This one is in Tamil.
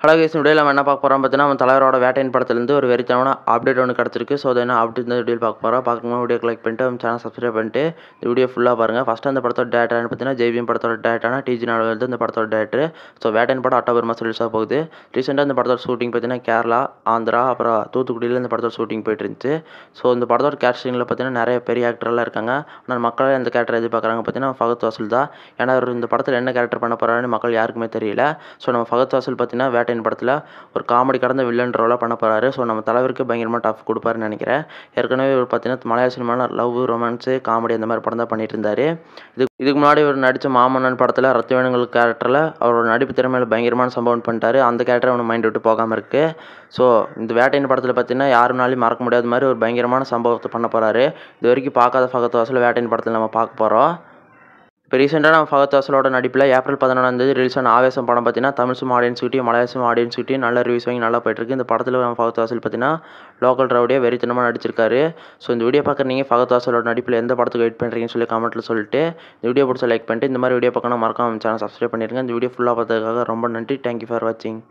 ஹலோ கைஸ், இந்த வீடியோவில் நம்ம என்ன பார்க்க போகிறோம் பார்த்தீங்கன்னா, நம்ம தலைவரோட வேட்டையின் படத்துலேருந்து ஒரு வெறித்தனமான அப்டேட் ஒன்று கிடச்சிருக்கு. ஸோ அதை என்ன அப்டேட் இந்த வீடியோ பார்க்க போகிறோம். பார்க்கணும் வீடியோ லைக் பண்ணிட்டு நம்ம சேனல் சப்ஸ்கிரைப் பண்ணிட்டு இந்த வீடியோ ஃபுல்லாக பாருங்கள். ஃபஸ்ட்டு அந்த படத்தோட டேரக்டர்னு பார்த்தீங்கன்னா, ஜெய்பீம் படத்தோட டேரக்டரான டிஜி நாவல் வந்து இந்த படத்தோட டேரக்டர். ஸோ வேட்டையின் படம் அக்டோபர் மாதம் ரிலீஸ் ஆக போகுது. ரீசெண்டாக இந்த படத்தோட ஷூட்டிங் பார்த்தீங்கன்னா கேரளா, ஆந்திரா, அப்புறம் தூத்துக்குடியில் இந்த படத்தோட ஷூட்டிங் போயிட்டு இருந்துச்சு. ஸோ இந்த படத்தோட கேஸ்டிங்கில் பார்த்தீங்கன்னா நிறைய பெரிய ஆக்டர்லாம் இருக்காங்க. ஆனால் மக்கள் இந்த கேரக்டர் எதிர்பார்க்குறாங்க பார்த்தீங்கன்னா ஃபகத் வாசில் தான். ஏன்னா அவர் இந்த படத்தில் என்ன கேரக்டர் பண்ண போகிறாருன்னு மக்கள் யாருக்குமே தெரியல. ஸோ நம்ம ஃபகத் வாசில் பார்த்தீங்கன்னா வேட்டையின் படத்தில் ஒரு காமெடி கடந்த வில்லன் ரோலாக பண்ண போகிறாரு. ஸோ நம்ம தலைவருக்கு பயங்கரமாக டஃப் கொடுப்பாருன்னு நினைக்கிறேன். ஏற்கனவே ஒரு பார்த்தீங்கன்னா மலையாள சினிமாவில் லவ், ரொமான்ஸு, காமெடி அந்த மாதிரி படம் தான் பண்ணிட்டு இருந்தார். இதுக்கு முன்னாடி ஒரு நடித்த மாமன்னன் படத்தில் ரத்த வேணுங்கள் கேரக்டரில் அவரோட நடிப்பு திறமையில் பயங்கரமான சம்பவம் பண்ணிட்டாரு. அந்த கேரக்டர் அவனை மைண்ட் விட்டு போகாமல் இருக்குது. ஸோ இந்த வேட்டையின் படத்தில் பார்த்தீங்கன்னா யாருனாலையும் மறக்க முடியாத மாதிரி ஒரு பயங்கரமான சம்பவத்தை பண்ண போகிறாரு. இது வரைக்கும் பார்க்காத ஃபகத் வாசில் வேட்டையின் படத்தில் நம்ம பார்க்க போகிறோம். இப்போ ரீசெண்டாக நம்ம ஃபகத் வாசலோட நடிப்பில் ஏப்ரல் 11 ரிலீஸ் ஆன ஆவேசம் படம் பார்த்தீங்கன்னா தமிழ் சினிமா ஆடியன்ஸ்கிட்டையும் மலையாள சினிமா ஆடியன்ஸ்கிட்டையும் நல்ல ரிவ்யூஸ் வாங்கி நல்லா போயிட்டுருக்கு. இந்த படத்தில் நம்ம ஃபகத் வாசல் பார்த்தீங்கன்னா லோக்கல் ரவுடியாக வெறித்தனமாக நடிச்சிருக்காரு. ஸோ இந்த வீடியோ பார்க்குற நீங்கள் ஃபகத் வாசலோட நடிப்பில் எந்த படத்துக்கு வெயிட் பண்ணுறீங்கன்னு சொல்லி கமெண்ட்டில் சொல்லிட்டு இந்த வீடியோ பிடிச்ச லைக் பண்ணிட்டு இந்த மாதிரி வீடியோ பார்க்கணும் மறக்காம சேனல் சப்ஸ்கிரைப் பண்ணிடுங்க. இந்த வீடியோ ஃபுல்லாக பார்த்ததுக்காக ரொம்ப நன்றி. தேங்க்யூ ஃபார் வாட்சிங்.